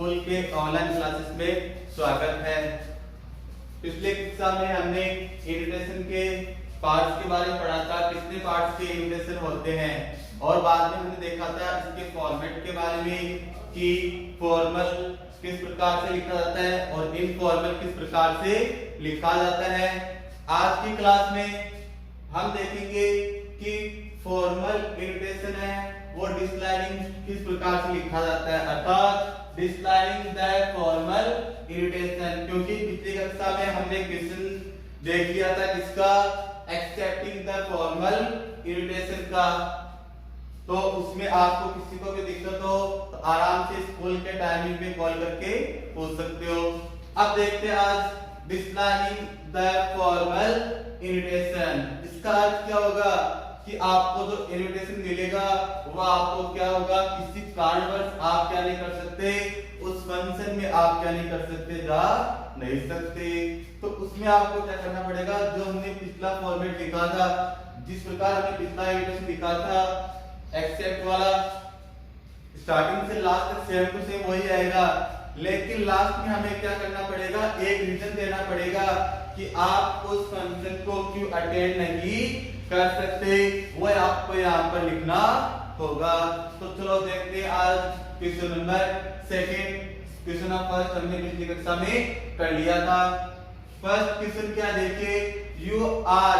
School के online classes में स्वागत है। पिछले कक्षा में हमने इन्विटेशन के पार्ट्स के बारे में पढ़ा था, कितने पार्ट्स के इन्विटेशन होते हैं, और बाद में हमने देखा था इसके फॉर्मेट के बारे में कि फॉर्मल किस प्रकार से लिखा जाता है और इनफॉर्मल किस प्रकार से लिखा जाता है। आज की क्लास में हम देखेंगे कि फॉर्मल इन्विटेशन है वो डिस्क्लाइनिंग किस प्रकार से लिखा जाता है, अर्थात डिस्क्लाइनिंग द फॉर्मल इन्विटेशन। क्योंकि पिछली कक्षा में हमने क्वेश्चन देख लिया था किसका, एक्सेप्टिंग द फॉर्मल इन्विटेशन का। तो उसमें आपको किसी को भी दिक्कत हो तो आराम से स्कूल के टाइमिंग पे कॉल करके पूछ सकते हो। अब देखते हैं आज डिस्क्लाइनिंग द फॉर्मल इन्विटेशन। इसका अर्थ क्या होगा कि आपको जो इन्विटेशन मिलेगा वो आपको क्या होगा, किसी कारणवश आप क्या नहीं कर सकते, उस फंक्शन में आप क्या नहीं कर सकते, जा नहीं सकते। तो उसमें आपको क्या करना पड़ेगा, जो हमने पिछला फॉर्मेट लिखा था, जिस प्रकार हमने पिछला इन्विटेशन लिखा था एक्सेप्ट वाला, स्टार्टिंग से लास्ट तक सेम टू सेम वही आएगा, लेकिन लास्ट में हमें क्या करना पड़ेगा, एक रीजन देना पड़ेगा कि आप उस फंक्शन को क्यों अटेंड नहीं कर सकते, वो आपको यहाँ पर लिखना होगा। तो चलो देखते हैं आज question number second. Question of first हमने पिछली कक्षा में कर लिया था। फर्स्ट क्वेश्चन क्या देखिए, यू आर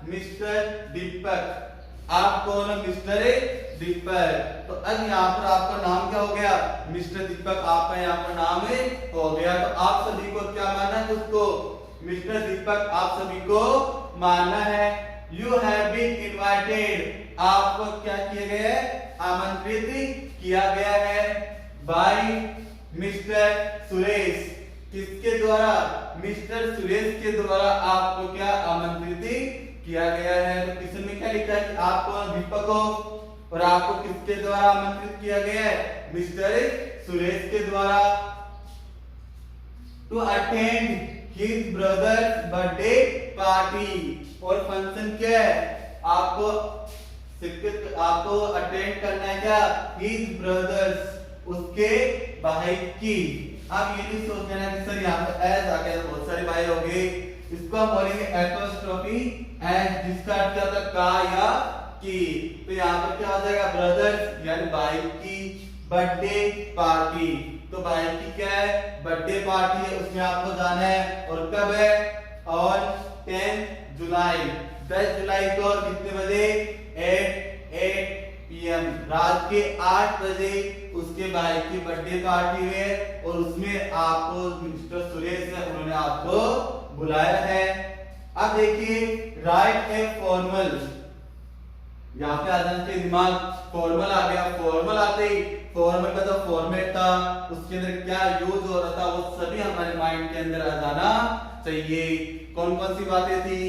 मिस्टर दीपक। आप कौन है, मिस्टर दीपक। तो अब यहाँ पर आपका नाम क्या हो गया, मिस्टर दीपक आपका यहाँ पर नाम है हो गया। तो आप सभी को क्या मानना है, उसको मिस्टर दीपक आप सभी को मानना है। यू हैव बीन इनवाइटेड, आपको क्या किया गया है, आमंत्रित किया गया है, बाय मिस्टर सुरेश। किसके द्वारा, मिस्टर सुरेश के द्वारा आपको क्या आमंत्रित किया गया है। तो क्वेश्चन में क्या लिखा है कि आपको दीपक हो और आपको किसके द्वारा आमंत्रित किया गया है, मिस्टर सुरेश के द्वारा, to attend his brother's birthday party. और फंक्शन क्या है, आपको अटेंड करना है क्या, हिज ब्रदर्स, उसके भाई की। आप ये नहीं सोच लेना कि सर यहाँ पर एज आ गया, बहुत सारे भाई हो गए, इसको हम बोलेंगे एपोस्ट्रोफी एज, जिसका अर्थ क्या होता है का या की। तो यहाँ पर क्या हो जाएगा, ब्रदर्स यानी भाई की बर्थडे पार्टी। तो भाई की क्या है, बर्थडे पार्टी है, उसमें आपको जाना है। और कब है, और 10 जुलाई, 10 जुलाई को, और कितने बजे, 8 PM, रात के 8 बजे उसके भाई की बर्थडे पार्टी है और उसमें आपको मिस्टर सुरेश है, उन्होंने आपको बुलाया है। अब देखिए राइट ए फॉर्मल, यहाँ पे आ जाना चाहिए दिमाग, फॉर्मल आ गया। फॉर्मल आते ही फॉर्मल का जो फॉर्मेट था उसके अंदर क्या यूज हो रहा था वो सभी हमारे माइंड के अंदर आ जाना चाहिए। कौन कौन सी बातें थी,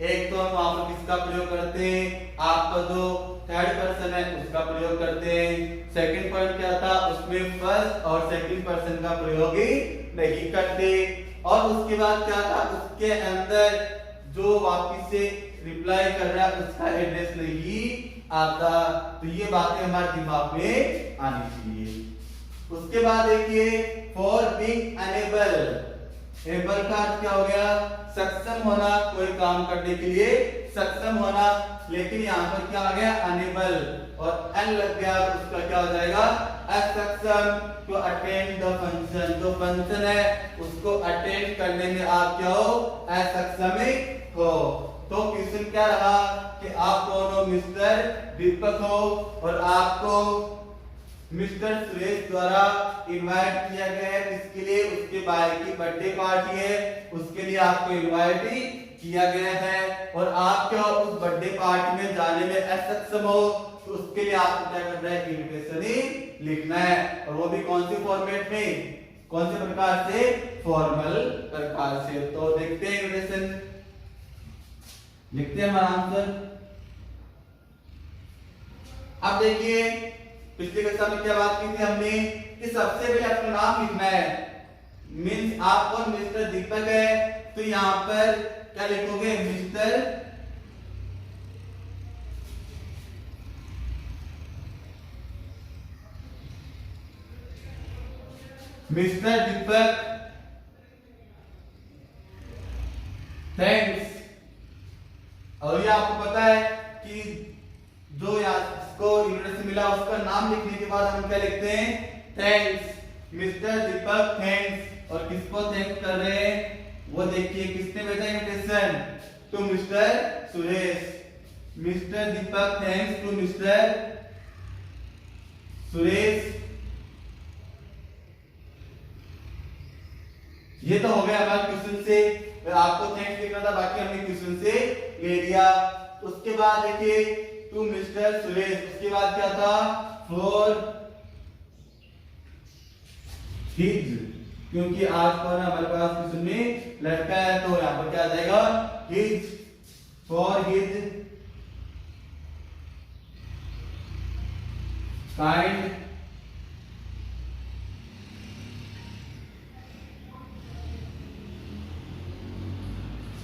एक तो हम वहां पर किसका प्रयोग करते हैं, आपका जो थर्ड पर्सन है उसका प्रयोग करते हैं। सेकंड पॉइंट क्या था, उसमें फर्स्ट और सेकंड पर्सन का प्रयोग ही नहीं करते। और उसके बाद क्या था, उसके अंदर जो वापिस से रिप्लाई कर रहा है उसका एड्रेस नहीं आता। तो ये बातें हमारे दिमाग में आनी चाहिए। उसके बाद देखिए फॉर बीइंग अनेबल, एबल का अर्थ क्या हो गया, सक्षम होना, कोई काम करने के लिए सक्षम होना, लेकिन यहाँ पर क्या आ गया, अनेबल, और एन लग गया, उसका क्या हो जाएगा, असक्षम टू अटेंड द फंक्शन। जो फंक्शन है उसको अटेंड करने में आप क्या हो, असक्षम हो। तो क्वेश्चन क्या रहा कि आप कौन हो, मिस्टर दीपक हो और आपको मिस्टर सुरेश द्वारा इनवाइट किया गया है, किसके लिए, उसके भाई की बर्थडे पार्टी है, उसके लिए आपको इनवाइट किया गया है। और आप क्या हो, उस बर्थडे पार्टी में जाने में असक्षम हो, तो उसके लिए आपको क्या करना है, इनविटेशन ही लिखना है। और वो भी कौन से फॉर्मेट में, कौन से प्रकार से, फॉर्मल प्रकार से। तो देखते हैं इनविटेशन, लिखते हैं आराम से। अब देखिए पिछले कक्षा में क्या बात की थी हमने कि सबसे पहले अपना नाम लिखना है, मींस आप कौन, मिस्टर दीपक है, तो यहाँ पर क्या लिखोगे, मिस्टर मिस्टर दीपक थैंक्स। और ये आपको पता है कि जो इसको इन्विटेशन मिला उसका नाम लिखने के बाद हम क्या लिखते हैं, थैंक्स मिस्टर दीपक थैंक्स। और किसको थैंक्स कर रहे हैं वो देखिए, किसने भेजा invitation, to mister Suresh. Mister Deepak thanks to mister Suresh. ये तो हो गया हमारे क्वेश्चन से, आपको थैंक्स लिखना था, बाकी हमने क्वेश्चन से ले लिया। उसके बाद देखिए टू मिस्टर सुरेश, उसके बाद क्या था, फॉर हिज, क्योंकि आज पर हमारे पास क्वेश्चन में लड़का है तो यहां पर क्या आ जाएगा, his, for his kind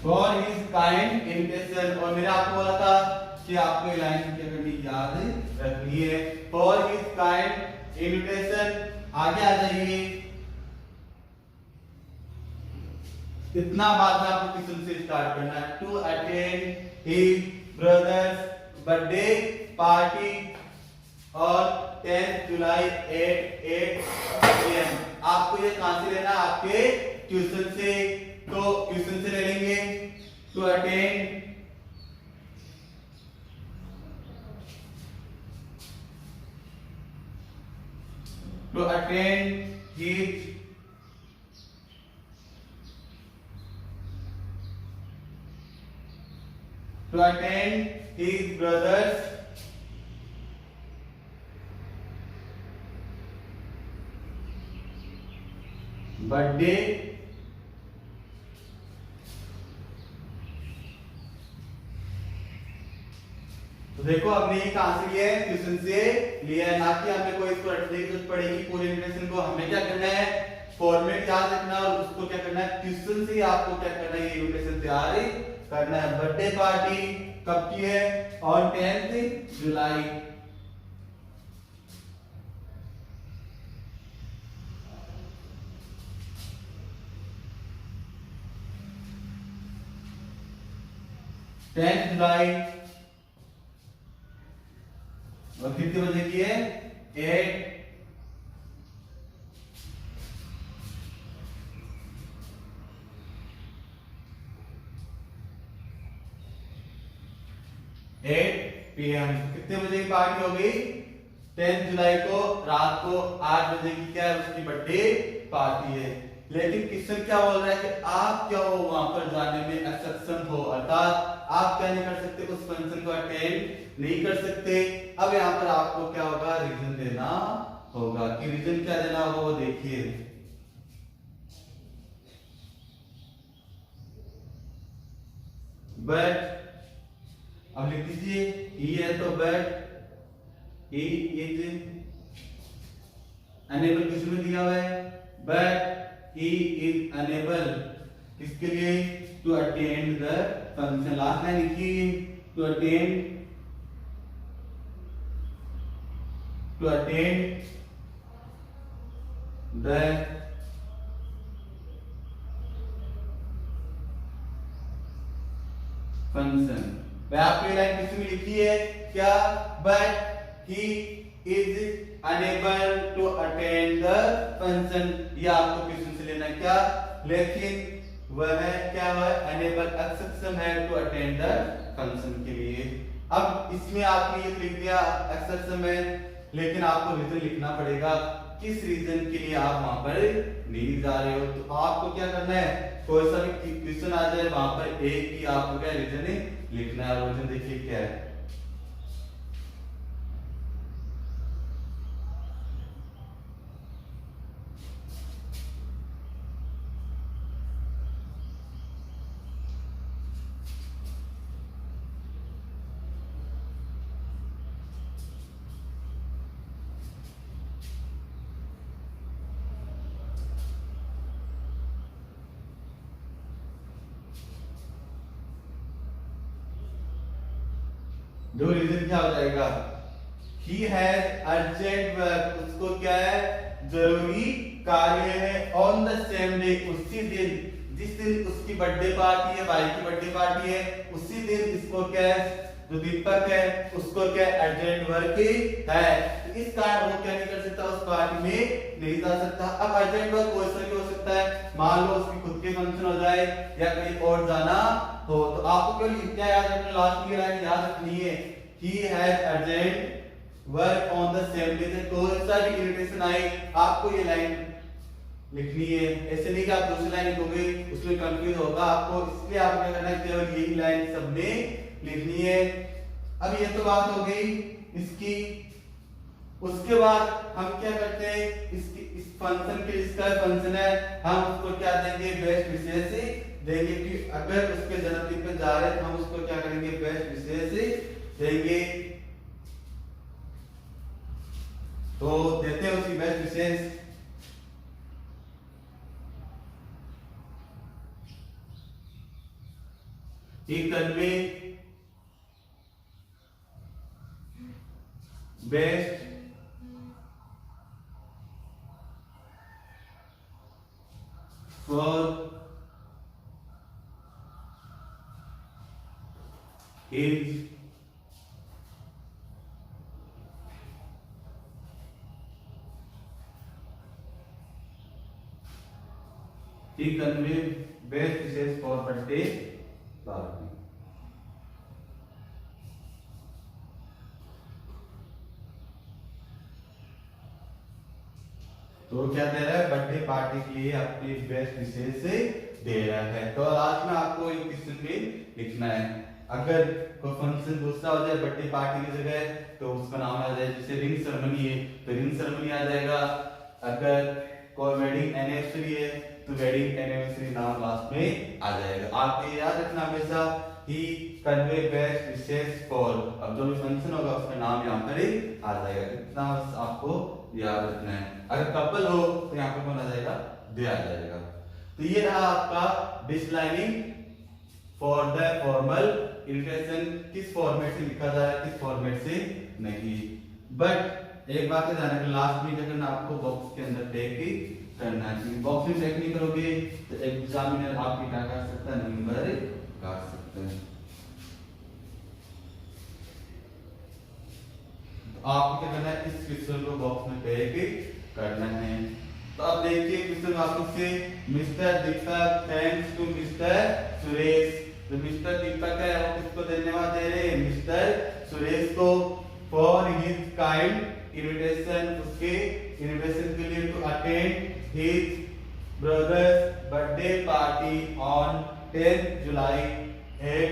for his kind invitation. और मैंने आपको बोला था कि आपको ये लाइन क्या करनी, याद रखनी है, फॉर हिज काइंड इन्विटेशन। आगे आ जाइए, इतना बात में आपको क्वेश्चन से स्टार्ट करना है, to attend his brother's birthday party और 10 जुलाई एट 8 AM। आपको ये कहां से लेना, आपके ट्यूशन से, तो ट्यूशन से ले लेंगे, to attend his brother's birthday तो देखो हमने ये कहां से लिया है, क्वेश्चन से लिया है, ना कि हमें कोई इसको रटने की जरूरत पड़ेगी। पूरे इन्विटेशन को हमें क्या करना है, फॉर्मेट याद रखना और उसको क्या करना है, क्वेश्चन से आपको क्या करना है, ये इन्विटेशन तैयार करना है। बर्थडे पार्टी कब की है, ऑन 10 जुलाई। और कितने बजे की है, 8 PM। कितने बजे की पार्टी हो गई, 10 जुलाई को रात को 8 बजे की क्या है, उसकी बर्थडे पार्टी है। लेकिन क्वेश्चन क्या बोल रहा है कि आप क्या हो वहां पर जाने में असक्षम हो, अर्थात आप क्या नहीं कर सकते, उस फंक्शन को अटेंड नहीं कर सकते। अब यहाँ पर आपको क्या होगा, रीजन देना होगा। कि रीजन क्या देना होगा वो देखिए, बट अब लिख दीजिए, ही है तो बट ही इज अनेबल, किसमें दिया हुआ है, बट he is unable, किसके लिए, to attend the function। Last line लिखिए, to attend the function। वह आपकी लाइन किसमें लिखी है, क्या, but he is unable to attend the function। ये आपको क्वेश्चन से लेना क्या, लेकिन वह क्या है, अनेबल असक्षम है टू अटेंड द फंक्शन के लिए। अब इसमें आपने ये लिख दिया असक्षम है, लेकिन आपको रीजन लिखना पड़ेगा, किस रीजन के लिए आप वहां पर नहीं जा रहे हो। तो आपको क्या करना है, कोई सा भी क्वेश्चन आ जाए वहां पर एक ही आपको क्या रीजन लिखना है। रीजन देखिए क्या है, दो रीजन क्या हो जाएगा, ही हैज अर्जेंट वर्क, उसको क्या है, जरूरी कार्य है। ऑन द सेम डे, उसी दिन, जिस दिन उसकी बर्थडे पार्टी है, भाई की बर्थडे पार्टी है, उसी दिन इसको क्या है, जो दीपक है उसको क्या अर्जेंट वर्क है, तो इस कारण वो क्या नहीं कर सकता, उस पार्टी में नहीं जा सकता। अब अर्जेंट वर्क कोई सा भी हो सकता है, मान लो उसकी खुद के फंक्शन हो जाए या कहीं और जाना हो, तो आपको केवल क्या याद रखना, लास्ट की लाइन याद रखनी है, he has urgent work on the same day. कोई सा भी इरिटेशन आए आपको ये लाइन लिखनी है, ऐसे नहीं कि आप दूसरी लाइन लिखोगे उसमें कंफ्यूज होगा आपको, इसलिए आपको क्या करना है, केवल यही लाइन सब में लिखनी है। अब ये तो बात हो गई इसकी। उसके बाद हम क्या करते हैं, इसकी इस फंक्शन के, इसका फंक्शन है, हम उसको क्या देंगे, बेस्ट विशेष देंगे, कि अगर उसके जन्मदिन पे जा रहे हैं हम उसको क्या करेंगे, बेस्ट विशेष देंगे। तो देते हैं उसकी best wishes. He convey best for his he convey best wishes for birthday party। तो क्या दे रहा है, बर्थडे पार्टी के लिए अपनी बेस्ट विशेष दे रहा है। तो आज में आपको एक क्वेश्चन भी लिखना है, अगर कोई फंक्शन दूसरा हो जाए बर्थडे पार्टी की जगह तो उसका नाम आ जाए, जैसे रिंग सेरेमनी है तो रिंग सेरेमनी आ जाएगा, अगर कोई वेडिंग एनिवर्सरी है तो वेडिंग एनिवर्सरी नाम लास्ट में आ जाएगा। आपको ये याद रखना हमेशा, ही कन्वे बेस्ट विशेस फॉर, अब जो भी फंक्शन होगा उसका नाम यहाँ पर ही आ जाएगा, इतना आपको याद रखना है। अगर कपल हो तो यहाँ पे कौन आ जाएगा, दे आ जाएगा। तो ये रहा आपका डिसलाइनिंग फॉर द फॉर्मल इरिटेशन, किस फॉर्मेट से लिखा जा रहा है, किस फॉर्मेट से नहीं। बट एक बात ध्यान रखना, लास्ट में क्या करना, आपको बॉक्स के अंदर टेक ही करना है, बॉक्स में टेक नहीं करोगे तो एग्जामिनर आपकी क्या कर सकता है, नंबर काट सकते हैं। तो आपको क्या करना है, इस क्वेश्चन को बॉक्स में टेक करना है। तो अब देखिए क्वेश्चन वापस से, mister Deepak thanks to mister Suresh. तो मिस्टर दीपक है वो किसको धन्यवाद दे रहे हैं, मिस्टर सुरेश को, फॉर हिज काइंड इनविटेशन, उसके इनविटेशन के लिए to attend his brother's birthday party on 10 July at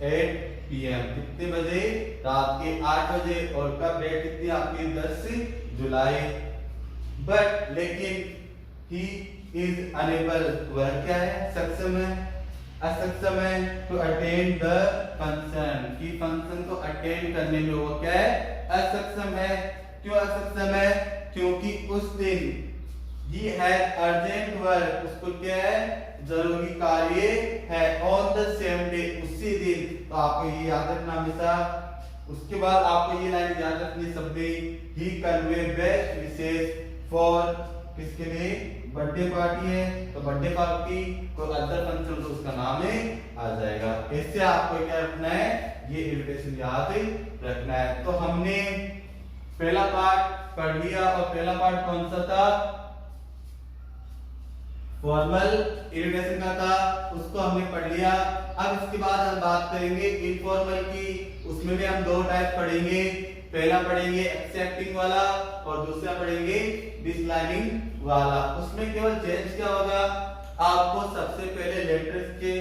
8 PM। कितने बजे, रात के 8 बजे, और कब डेट कितनी आपकी, 10 जुलाई। बट लेकिन ही इज अनेबल, वह क्या है, सक्षम है, असक्षम है, टू अटेंड द फंक्शन, की फंक्शन को अटेंड करने में वो क्या है, असक्षम है। क्यों असक्षम है, क्योंकि उस दिन ही है अर्जेंट वर्क, उसको क्या है, जरूरी कार्य है, ऑन द सेम डे, उसी दिन। तो आपको ये याद रखना हमेशा। उसके बाद आपको ये लाइन याद रखनी सब में, ही कन्वे बेस्ट विशेष फॉर, किसके लिए, बर्थडे पार्टी है तो बर्थडे पार्टी, कोई अदर फंक्शन तो उसका नाम है आ जाएगा। इससे आपको क्या रखना है, ये इरिटेशन याद रखना है। तो हमने पहला पार्ट पढ़ लिया, और पहला पार्ट कौन सा था, फॉर्मल इरिटेशन का था, उसको हमने पढ़ लिया। अब इसके बाद हम बात करेंगे इनफॉर्मल की, उसमें भी हम दो टाइप पढ़ेंगे, पहला पढ़ेंगे एक्सेप्टिंग वाला और दूसरा पढ़ेंगे डिसलाइनिंग वाला। उसमें केवल चेंज क्या होगा, आपको सबसे पहले लेटर्स के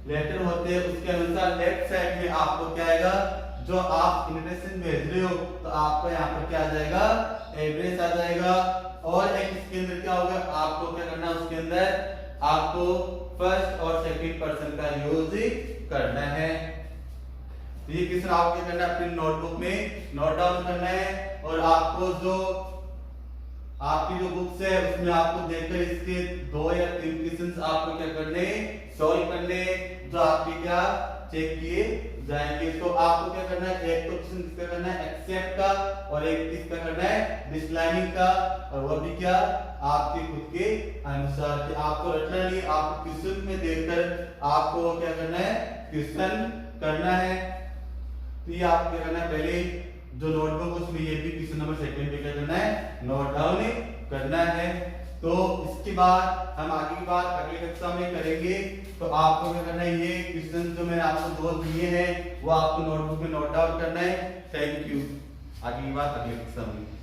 लेटर होते हैं उसके अनुसार लेफ्ट साइड में आपको क्या आएगा, जो आप इनविटेशन भेज रहे हो तो आपको यहाँ पर क्या आ जाएगा, एड्रेस आ जाएगा। और एक इसके अंदर क्या होगा, आपको क्या करना है, उसके अंदर आपको फर्स्ट और सेकंड पर्सन का यूज करना है। तो ये किस तरह आपको करना है, अपनी नोटबुक में नोट डाउन करना है, और आपको जो आपकी जो बुक्स है उसमें आपको देखकर इसके 2 या 3 क्वेश्चंस आपको क्या करने, सॉल्व करने, जो आपकी क्या चेक किए जाएंगे। तो आपको क्या करना है, एक तो क्वेश्चन किसका करना है, एक्सेप्ट का, और एक किसका करना है, डिसलाइनिंग का, और वो भी क्या आपके खुद के अनुसार कि आपको रटना नहीं, आपको क्वेश्चन में देखकर आपको क्या करना है, क्वेश्चन करना है। तो ये आप क्या करना है, पहले जो नोटबुक उसमें ये भी क्वेश्चन नंबर सेकंड पे क्या करना है, नोट डाउन करना है। तो इसके बाद हम आगे की बात अगली कक्षा में करेंगे। तो आपको क्या करना है, ये क्वेश्चन जो मैंने आपको दो दिए हैं वो आपको नोटबुक में नोट डाउन करना है। Thank you. आगे की बात अगली कक्षा में।